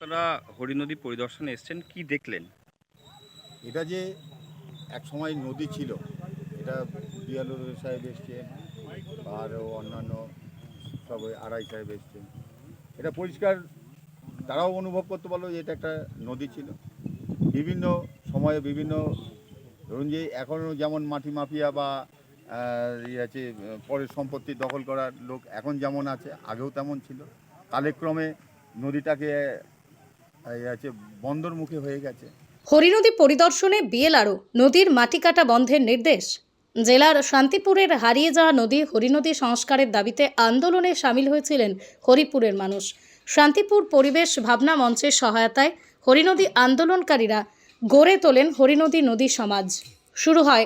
আপনারা হরিনদী পরিদর্শনে এসেছেন, কি দেখলেন? এটা যে এক সময় নদী ছিল, এটা বিয়ালুর সাহেব এসছেন, আরও অন্যান্য সবাই আড়াই সাহেব এসছেন। এটা পরিষ্কার তারাও অনুভব করতে পারলো যে এটা একটা নদী ছিল। বিভিন্ন সময়ে বিভিন্ন, ধরুন যে এখনও যেমন মাটি মাফিয়া বা আছে পরের সম্পত্তি দখল করার লোক এখন যেমন আছে, আগেও তেমন ছিল। কালক্রমে নদীটাকে আছে বন্দর মুখে হয়ে গেছে। হরিনদী পরিদর্শনে বিএলআরও নদীর মাটি কাটা বন্ধের নির্দেশ। জেলার শান্তিপুরের হারিয়ে যাওয়া নদী হরিনদী সংস্কারের দাবিতে আন্দোলনে সামিল হয়েছিলেন হরিপুরের মানুষ। শান্তিপুর পরিবেশ ভাবনা মঞ্চের সহায়তায় হরিনদী আন্দোলনকারীরা গড়ে তোলেন হরিনদী নদী সমাজ। শুরু হয়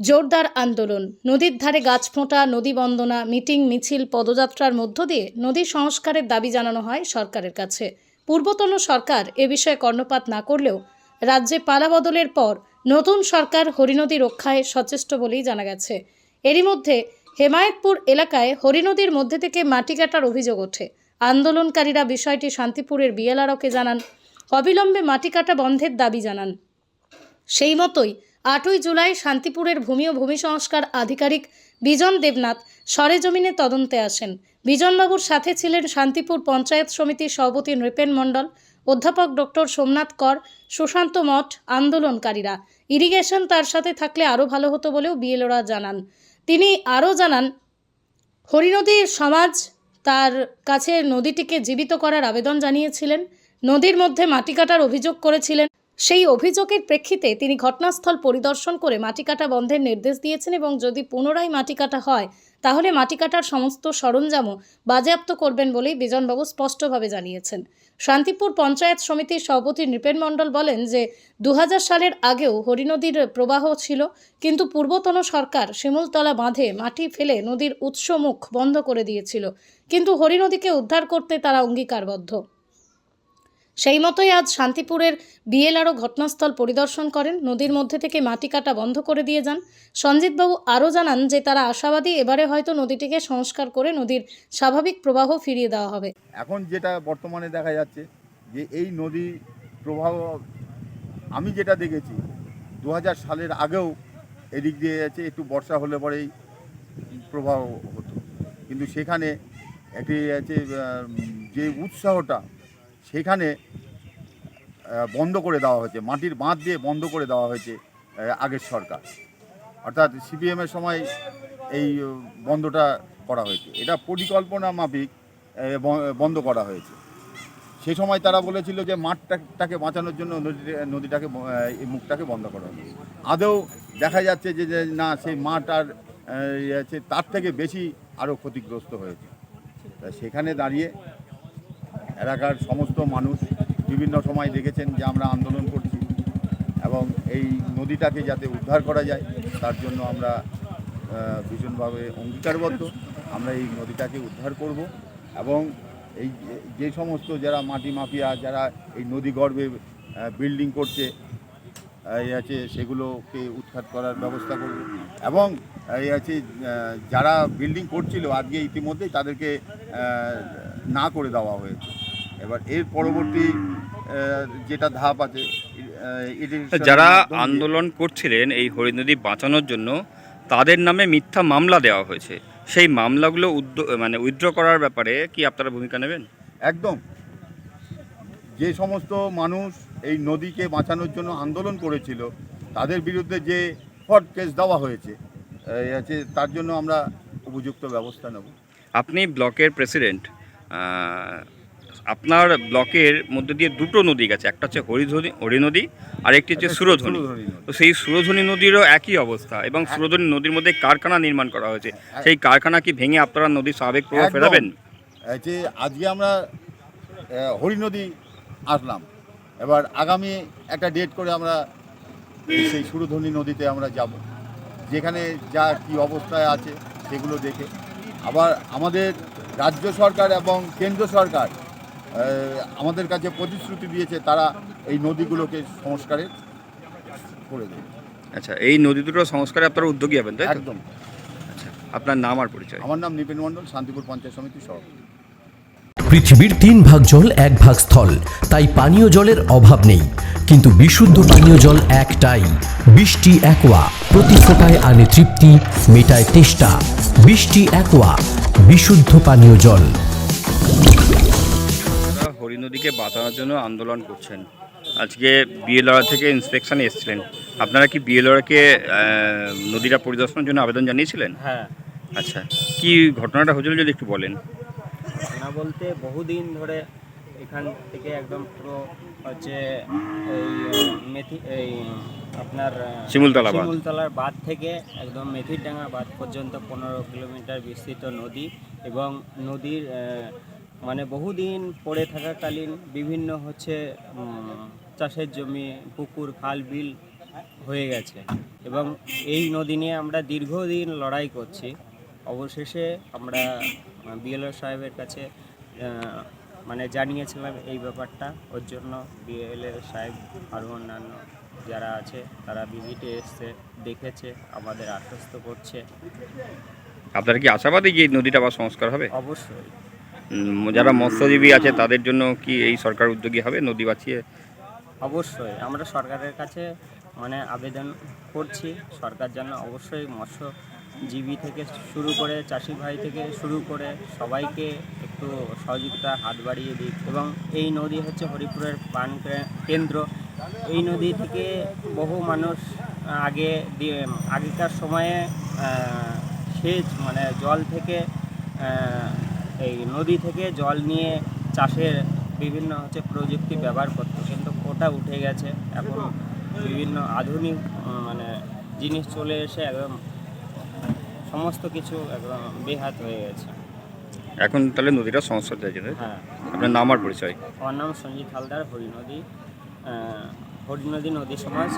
জোরদার আন্দোলন। নদীর ধারে গাছ ফোঁটা, নদী বন্দনা, মিটিং, মিছিল, পদযাত্রার মধ্য দিয়ে নদী সংস্কারের দাবি জানানো হয় সরকারের কাছে। পূর্বতন সরকার এ বিষয়ে কর্ণপাত না করলেও রাজ্যে পালাবদলের পর নতুন সরকার হরিনদী রক্ষায় সচেষ্ট বলেই জানা গেছে। এরই মধ্যে হেমায়েতপুর এলাকায় হরিনদীর মধ্যে থেকে মাটি কাটার অভিযোগ ওঠে। আন্দোলনকারীরা বিষয়টি শান্তিপুরের বিএলআরওকে জানান, অবিলম্বে মাটি কাটা বন্ধের দাবি জানান। সেই মতোই 8ই জুলাই শান্তিপুরের ভূমি ও ভূমি সংস্কার আধিকারিক বিজন দেবনাথ সরেজমিনে তদন্তে আসেন। বিজনবাবুর সাথে ছিলেন শান্তিপুর পঞ্চায়েত সমিতির সভাপতি নৃপেন মণ্ডল, অধ্যাপক ডক্টর সোমনাথ কর, সুশান্ত মঠ, আন্দোলনকারীরা। ইরিগেশন তার সাথে থাকলে আরও ভালো হতো বলেও বিএলওরা জানান। তিনি আরও জানান, হরিনদী সমাজ তার কাছে নদীটিকে জীবিত করার আবেদন জানিয়েছিলেন, নদীর মধ্যে মাটি কাটার অভিযোগ করেছিলেন। সেই অভিযোগের প্রেক্ষিতে তিনি ঘটনাস্থল পরিদর্শন করে মাটি কাটা বন্ধের নির্দেশ দিয়েছেন এবং যদি পুনরায় মাটি কাটা হয় তাহলে মাটি কাটার সমস্ত সরঞ্জামও বাজেয়াপ্ত করবেন বলেই বিজনবাবু স্পষ্টভাবে জানিয়েছেন। শান্তিপুর পঞ্চায়েত সমিতির সভাপতি নৃপেন মণ্ডল বলেন যে 2000 সালের আগেও হরিনদীর প্রবাহ ছিল, কিন্তু পূর্বতন সরকার শিমুলতলা বাঁধে মাটি ফেলে নদীর উৎসমুখ বন্ধ করে দিয়েছিল, কিন্তু হরিনদীকে উদ্ধার করতে তারা অঙ্গীকারবদ্ধ। সেই মতোই আজ শান্তিপুরের বিএলআরও ঘটনাস্থল পরিদর্শন করেন, নদীর মধ্যে থেকে মাটি কাটা বন্ধ করে দিয়ে যান। সঞ্জিতবাবু আরও জানান যে তারা আশাবাদী এবারে হয়তো নদীটিকে সংস্কার করে নদীর স্বাভাবিক প্রবাহ ফিরিয়ে দেওয়া হবে। এখন যেটা বর্তমানে দেখা যাচ্ছে যে এই নদী প্রবাহ, আমি যেটা দেখেছি 2000 সালের আগেও এদিক দিয়ে আছে একটু বর্ষা হলে পরেই প্রবাহ হতো, কিন্তু সেখানে একটি আছে যে উৎসাহটা সেখানে বন্ধ করে দেওয়া হয়েছে, মাটির বাঁধ দিয়ে বন্ধ করে দেওয়া হয়েছে আগের সরকার, অর্থাৎ সিপিএমের সময় এই বন্ধটা করা হয়েছে। এটা পরিকল্পনা মাফিক বন্ধ করা হয়েছে। সে সময় তারা বলেছিল যে মাঠটাকে বাঁচানোর জন্য নদীটাকে এই মুখটাকে বন্ধ করা হবে। আদৌ দেখা যাচ্ছে যে না, সেই মাঠ আর তার থেকে বেশি আরও ক্ষতিগ্রস্ত হয়েছে। সেখানে দাঁড়িয়ে এলাকার সমস্ত মানুষ বিভিন্ন সময় দেখেছেন যে আমরা আন্দোলন করছি এবং এই নদীটাকে যাতে উদ্ধার করা যায় তার জন্য আমরা ভীষণভাবে অঙ্গীকারবদ্ধ। আমরা এই নদীটাকে উদ্ধার করব এবং এই যে সমস্ত যারা মাটি মাফিয়া, যারা এই নদী গর্ভে বিল্ডিং করছে আছে, সেগুলোকে উৎখাত করার ব্যবস্থা করব এবং আছে যারা বিল্ডিং করছিল আজকে ইতিমধ্যেই তাদেরকে না করে দেওয়া হয়েছে। এবার এর পরবর্তী যেটা ধাপ আছে, যারা আন্দোলন করছিলেন এই হরিনদী বাঁচানোর জন্য, তাদের নামে মিথ্যা মামলা দেওয়া হয়েছে। সেই মামলাগুলো উইথড্র করার ব্যাপারে কি আপনারা ভূমিকা নেবেন? একদম, যে সমস্ত মানুষ এই নদীকে বাঁচানোর জন্য আন্দোলন করেছিল তাদের বিরুদ্ধে যে ফ্রড কেস দেওয়া হয়েছে আছে, তার জন্য আমরা উপযুক্ত ব্যবস্থা নেব। আপনি ব্লকের প্রেসিডেন্ট, আপনার ব্লকের মধ্যে দিয়ে দুটো নদী গেছে, একটা হচ্ছে হরিনদী আর একটি হচ্ছে সুরধনী। তো সেই সুরধনী নদীরও একই অবস্থা এবং সুরধনী নদীর মধ্যে কারখানা নির্মাণ করা হয়েছে। সেই কারখানা কি ভেঙে আপনারা নদীর স্বাভাবিক প্রবাহ ফেরাবেন? যে আজকে আমরা হরিনদী আসলাম, এবার আগামী একটা ডেট করে আমরা সেই সুরধনী নদীতে আমরা যাব, যেখানে যা কি অবস্থায় আছে সেগুলো দেখে। আবার আমাদের রাজ্য সরকার এবং কেন্দ্র সরকার আমাদের কাছে প্রতিশ্রুতি দিয়েছে তারা এই নদীগুলোকে সংস্কারের করে দেবে। আচ্ছা, এই নদী দুটো সংস্কারে আপনারা উদ্যোগী হবেন, তাই তো? একদম। আচ্ছা, আপনার নাম আর পরিচয়? আমার নাম নৃপেন মণ্ডল, শান্তিপুর পঞ্চায়েত সমিতির সভাপতি। পৃথিবীর 3 ভাগ জল 1 ভাগ স্থল, তাই পানীয় জলের অভাব নেই। কিন্তু বিশুদ্ধ পানীয় জল একটাই, বৃষ্টি অ্যাকোয়া। প্রতি ফোঁটায় আনে তৃপ্তি, মেটায় তেষ্টা। বৃষ্টি অ্যাকোয়া, বিশুদ্ধ পানীয় জল। আপনারা হরি নদীকে বাঁচানোর জন্য আন্দোলন করছেন। আজকে বিএলআর থেকে ইন্সপেকশনে এসেছিলেন। আপনারা কি বিএলআরকে নদীটা পরিদর্শনের জন্য আবেদন জানিয়েছিলেন? হ্যাঁ, আচ্ছা, কি ঘটনাটা হয়েছিল যদি একটু বলেন। ঘটনা বলতে বহুদিন ধরে এখান থেকে একদম পুরো হচ্ছে এই আপনার শিমুলতলা বাঁধ। শিমুলতলার বাঁধ থেকে একদম মেথিরডাঙ্গা বাঁধ পর্যন্ত 15 কিলোমিটার বিস্তৃত নদী, এবং নদীর মানে বহুদিন পড়ে থাকাকালীন বিভিন্ন হচ্ছে চাষের জমি, পুকুর, খাল, বিল হয়ে গেছে, এবং এই নদী নিয়ে আমরা দীর্ঘদিন লড়াই করছি। অবশেষে আমরা বিএলও সাহেবের কাছে মানে জানিয়েছিলাম এই ব্যাপারটা। ওর জন্য বিএলও সাহেব আরও অন্যান্য যারা আছে তারা ভিজিটে এসছে, দেখেছে, আমাদের আশ্বস্ত করছে। আপনারা কি আশাবাদী যে এই নদীটা আবার সংস্কার হবে? অবশ্যই যারা মৎস্যজীবী আছে তাদের জন্য কি এই সরকার উদ্যোগী হবে নদী বাঁচিয়ে? অবশ্যই আমরা সরকারের কাছে মানে আবেদন করছি, সরকার যেন অবশ্যই মৎস্যজীবী থেকে শুরু করে চাষি ভাই থেকে শুরু করে সবাইকে একটু সহযোগিতা হাত বাড়িয়ে দিক। এবং এই নদী হচ্ছে হরিপুরের প্রাণ কেন্দ্র। এই নদী থেকে বহু মানুষ আগেকার সময়ে সেচ মানে জল থেকে এই নদী থেকে জল নিয়ে চাষের বিভিন্ন হচ্ছে প্রযুক্তি ব্যবহার করতো, কিন্তু ওটা উঠে গেছে। এখন বিভিন্ন আধুনিক মানে জিনিস চলে এসে একদম সমস্ত কিছু একদম বেহাত হয়ে গেছে। এখন তাহলে নদীটা সংস্কার চাইছে, তাই তো? হ্যাঁ, আপনার নাম আর পরিচয়? আমার নাম সঞ্জিত হালদার, হরিনদী নদী সমাজ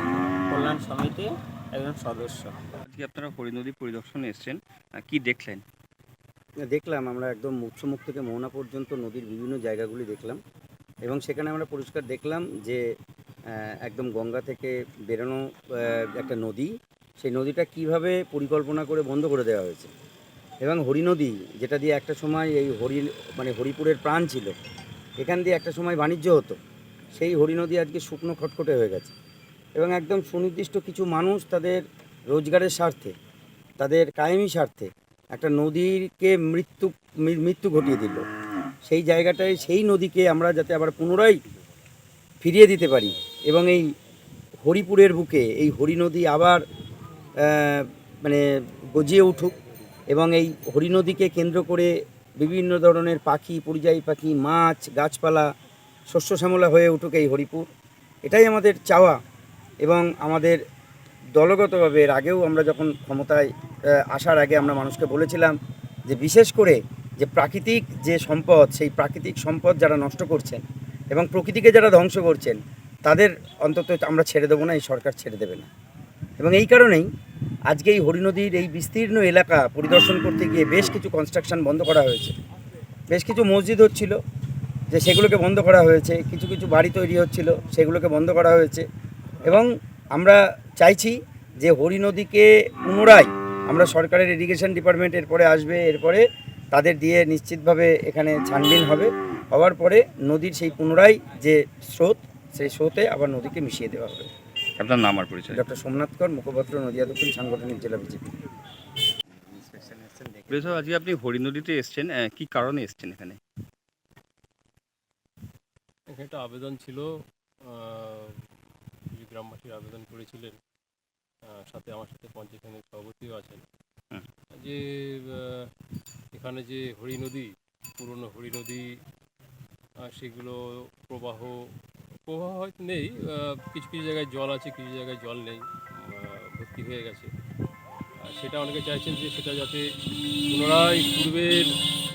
কল্যাণ সমিতি একজন সদস্য। আজকে আপনারা হরিনদী পরিদর্শনে এসেছেন, কি দেখলেন? দেখলাম আমরা একদম উৎসমুখ থেকে মোহনা পর্যন্ত নদীর বিভিন্ন জায়গাগুলি দেখলাম, এবং সেখানে আমরা পরিষ্কার দেখলাম যে একদম গঙ্গা থেকে বেরোনো একটা নদী, সেই নদীটা কিভাবে পরিকল্পনা করে বন্ধ করে দেওয়া হয়েছে। এবং হরিনদী যেটা দিয়ে একটা সময় এই হরিপুরের প্রাণ ছিল, এখান দিয়ে একটা সময় বাণিজ্য হতো, সেই হরিনদী আজকে শুকনো খটখটে হয়ে গেছে। এবং একদম সুনির্দিষ্ট কিছু মানুষ তাদের রোজগারের স্বার্থে, তাদের কায়েমি স্বার্থে একটা নদীকে মৃত্যু ঘটিয়ে দিল। সেই জায়গাটায় সেই নদীকে আমরা যাতে আবার পুনরায় ফিরিয়ে দিতে পারি, এবং এই হরিপুরের বুকে এই হরিনদী আবার মানে গজিয়ে উঠুক, এবং এই হরিনদীকে কেন্দ্র করে বিভিন্ন ধরনের পাখি, পরিযায়ী পাখি, মাছ, গাছপালা, শস্য শ্যামলা হয়ে উঠুক এই হরিপুর, এটাই আমাদের চাওয়া। এবং আমাদের দলগতভাবে এর আগেও আমরা যখন ক্ষমতায় আসার আগে আমরা মানুষকে বলেছিলাম যে বিশেষ করে যে প্রাকৃতিক যে সম্পদ, সেই প্রাকৃতিক সম্পদ যারা নষ্ট করছেন এবং প্রকৃতিকে যারা ধ্বংস করছেন তাদের অন্তত আমরা ছেড়ে দেবো না, এই সরকার ছেড়ে দেবে না। এবং এই কারণেই আজকে এই হরিনদীর এই বিস্তীর্ণ এলাকা পরিদর্শন করতে গিয়ে বেশ কিছু কনস্ট্রাকশন বন্ধ করা হয়েছে, বেশ কিছু মসজিদ হচ্ছিল যে সেগুলোকে বন্ধ করা হয়েছে, কিছু কিছু বাড়ি তৈরি হচ্ছিল সেগুলোকে বন্ধ করা হয়েছে। এবং আমরা চাইছি যে হরিনদীকে পুনরায় আমরা সরকারের ইরিগেশন ডিপার্টমেন্ট এরপরে আসবে, এরপরে তাদের দিয়ে নিশ্চিতভাবে এখানে ছানবিন হবে, হওয়ার পরে নদীর সেই পুনরায় যে স্রোত, সেই স্রোতে আবার নদীকে মিশিয়ে দেওয়া হবে। আপনার নাম আর পরিচয়? ডক্টর সোমনাথ কর, মুখপাত্র নদিয়া দক্ষিণ সাংগঠনিক জেলা বিজেপি। আজকে আপনি হরিনদীতে এসেছেন, কি কারণে এসেছেন এখানে? এখানে একটা আবেদন ছিল, কিছু গ্রামবাসীর আবেদন করেছিলেন, সাথে আমার সাথে পঞ্চায়েতের সভাপতিও আছেন, যে এখানে যে হরিনদী, পুরনো হরিনদী, সেগুলো প্রবাহ হয়তো নেই, কিছু কিছু জায়গায় জল আছে, কিছু জায়গায় জল নেই, ভর্তি হয়ে গেছে। সেটা অনেকে চাইছেন যে সেটা যাতে পুনরায় পূর্বের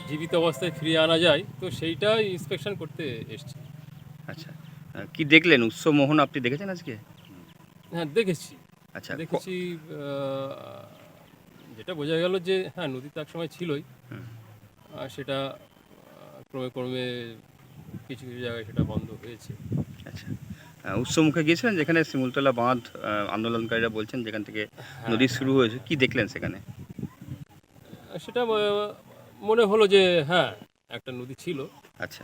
জীবিত অবস্থায় ফিরিয়ে আনা যায়, তো সেইটাই ইন্সপেকশন করতে এসছি। আচ্ছা, কি দেখলেন? উৎসব মোহন আপনি দেখেছেন আজকে? হ্যাঁ, দেখেছি। আচ্ছা, দেখেছি, যেটা বোঝা গেল যে হ্যাঁ, নদী তো এক সময় ছিলই, সেটা ক্রমে ক্রমে কিছু কিছু জায়গায় সেটা বন্ধ হয়েছে। আচ্ছা, উৎসব মুখে গিয়েছিলেন যেখানে শিমুলতলা বাঁধ আন্দোলনকারীরা বলছেন যেখান থেকে নদী শুরু হয়েছে, কি দেখলেন সেখানে? সেটা মনে হলো যে হ্যাঁ, একটা নদী ছিল, আচ্ছা।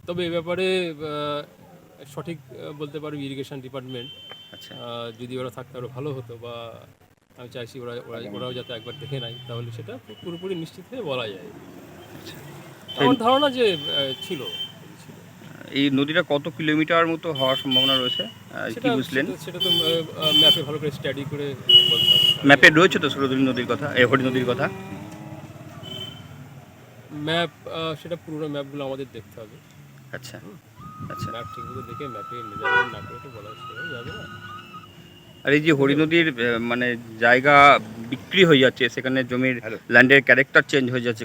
তবে এ ব্যাপারে সঠিক বলতে পারবো ইরিগেশন ডিপার্টমেন্ট, আচ্ছা। যদি ওরা থাকতে আরও ভালো হতো, বা আমি চাইছি ওরাও যাতে একবার দেখে নেয়, তাহলে সেটা পুরোপুরি নিশ্চিত হয়ে বলা যায়। আমার ধারণা যে ছিল। এই নদীটা কত কিলোমিটার মতো হওয়ার সম্ভাবনা রয়েছে কি বুঝলেন? সেটা তো ম্যাপে ভালো করে স্টাডি করে বলতে হবে। ম্যাপে রয়েছে তো সুরধনী নদীর কথা, এই হরি নদীর কথা? ম্যাপ সেটা পুরোনো ম্যাপগুলো আমাদের দেখতে হবে। আচ্ছা আচ্ছা। ম্যাপ ঠিকমতো দেখে ম্যাপে মেজারমেন্ট না করে তো বলা যাবে না। আর এই যে হরি নদীর মানে জায়গা বিক্রি হয়ে যাচ্ছে, সেখানে জমির ল্যান্ডের ক্যারেক্টার চেঞ্জ হয়ে যাচ্ছে,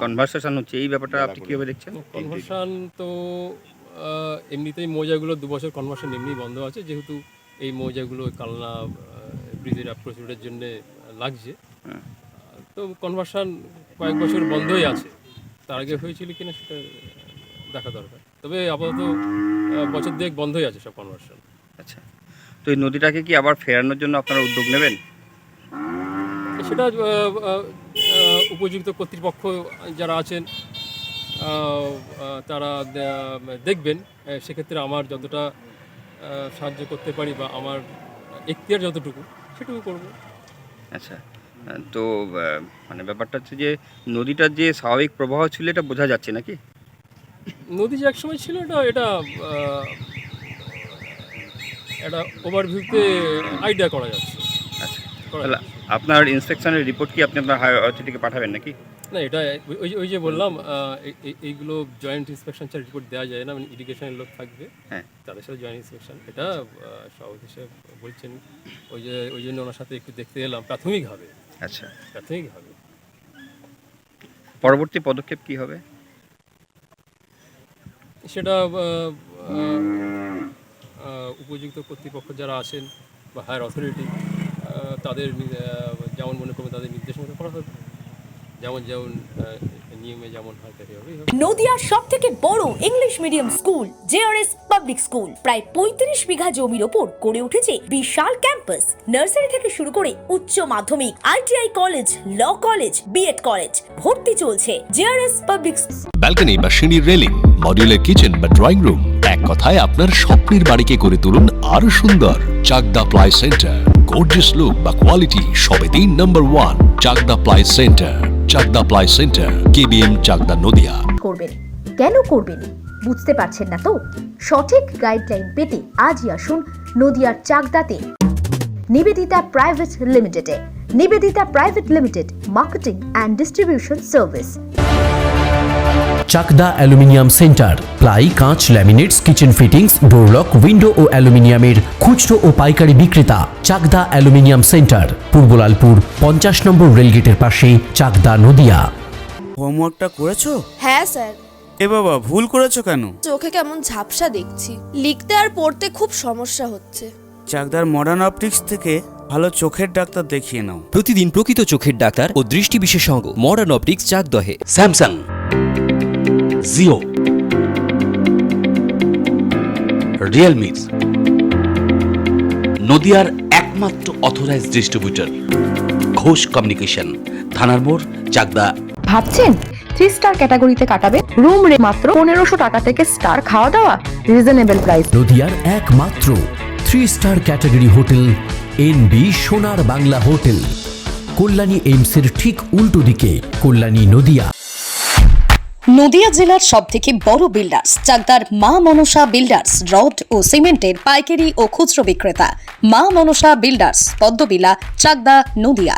কনভার্সেশন হচ্ছে, এই ব্যাপারটা আপনি কীভাবে দেখছেন? কনভার্সন তো এমনিতেই মৌজাগুলো 2 বছর কনভার্সন এমনি বন্ধ আছে, যেহেতু এই মৌজাগুলো কালনা ব্রিজের অ্যাপ্রোচ রোডের জন্য লাগছে, তো কনভার্সন কয়েক বছর বন্ধই আছে। তার আগে হয়েছিল কিনা সেটা দেখা দরকার, তবে আপাতত বছর 2 বন্ধই আছে সব কনভার্সন। আচ্ছা, তো এই নদীটাকে কি আবার ফেরানোর জন্য আপনারা উদ্যোগ নেবেন? সেটা উপযুক্ত কর্তৃপক্ষ যারা আছেন তারা দেখবেন। সেক্ষেত্রে আমার যতটা সাহায্য করতে পারি বা আমার এখতিয়ার যতটুকু সেটুকু করব। আচ্ছা, তো মানে ব্যাপারটা হচ্ছে যে নদীটার যে স্বাভাবিক প্রবাহ ছিল এটা বোঝা যাচ্ছে নাকি? নদী যে একসময় ছিল এটা একটা ওভারভিউতে আইডিয়া করা যাচ্ছে। আচ্ছা, তাহলে আপনার ইন্সপেকশনের রিপোর্ট কি আপনি আপনার হাই অথরিটিকে পাঠাবেন নাকি? না, এটা ওই যে বললাম এইগুলো জয়েন্ট ইন্সপেকশন ছাড়া রিপোর্ট দেওয়া যায় না, মানে ইরিগেশনের লোক থাকবে, হ্যাঁ, তাদের সাথে জয়েন্ট ইন্সপেকশন, এটা সভাপতি সাহেব বলছেন, ওই জন্য ওনার সাথে একটু দেখতে এলাম প্রাথমিকভাবে। আচ্ছা, প্রাথমিকভাবে পরবর্তী পদক্ষেপ কি হবে সেটা উপযুক্ত কর্তৃপক্ষ যারা আছেন বা হায়ার অথরিটি তাদের যেমন মনে করবে তাদের নির্দেশ মতো করা হবে, যেমন নিয়মে যেমন হয় তাই হবে। নদিয়ার সবথেকে বড় English medium school JRS public school প্রায় 35 বিঘা জমির ওপর গড়ে উঠেছে বিশাল ক্যাম্পাস। নার্সারি থেকে শুরু করে উচ্চ মাধ্যমিক, ITI college, law college, BEd college, ভর্তি চলছে জেআরএস পাবলিক। ব্যালকনি বা সিঁড়ির রেলিং, মডিউলার কিচেন বা ড্রয়িং রুম, এক কথায় আপনার স্বপ্নের বাড়িকে করে তুলুন আরো সুন্দর। Chakdah ply centre, gorgeous look বা কোয়ালিটি সবে 3 number 1 Chakdah ply centre. Chakdah ply centre, KBM, Chakdah, Nadia. করবেন কেন করবেন বুঝতে পারছেন না তো? সঠিক গাইডলাইন পেতে আজই আসুন নদিয়ার চাকদাতে নিবেদিতা প্রাইভেট লিমিটেডে। Nivedita private limited, marketing and distribution service. Chakdah aluminium centre, ply, কাঁচ, laminates, kitchen fittings, door lock, window ও অ্যালুমিনিয়ামের খুচরো ও পাইকারি বিক্রেতা। চাকদা অ্যালুমিনিয়াম সেন্টার, পূর্ব লালপুর 50 নম্বর রেলগেটের পাশে, চাকদা, নদিয়া। হোমওয়ার্কটা করেছো? হ্যাঁ স্যার। এ বাবা, ভুল করেছো কেন? চোখে কেমন ঝাপসা দেখছি, লিখতে আর পড়তে খুব সমস্যা হচ্ছে। চাকদার মডার্ন অপটিক্স থেকে ভালো চোখের ডাক্তার দেখিয়ে নাও। প্রতিদিন প্রকৃত চোখের ডাক্তার ও দৃষ্টি বিশেষজ্ঞ মডার্ন অপটিক্স, চাকদহে। স্যামসাং, জিও, রিয়েলমি, নদিয়ার একমাত্র অথরাইজড ডিস্ট্রিবিউটর ঘোষ কমিউনিকেশন, থানার মোড়, চাকদা। ভাবছেন 3 স্টার ক্যাটাগরিতে কাটাবে? রুম রে মাত্র 1500 টাকা থেকে স্টার, খাওয়া দাওয়া রিজনেবল প্রাইস। নদিয়ার একমাত্র 3 স্টার ক্যাটাগরি হোটেল এনবি সোনার বাংলা হোটেল, কল্যাণী এইমসের ঠিক উল্টো দিকে, কল্যাণী, নদিয়া। নদিয়া জেলার সবথেকে বড় বিল্ডার্স চাকদার মা মনসা বিল্ডার্স, রড ও সিমেন্টের পাইকারি ও খুচরো বিক্রেতা। মা মনসা বিল্ডার্স, পদ্মবিলা, চাকদা, নদিয়া।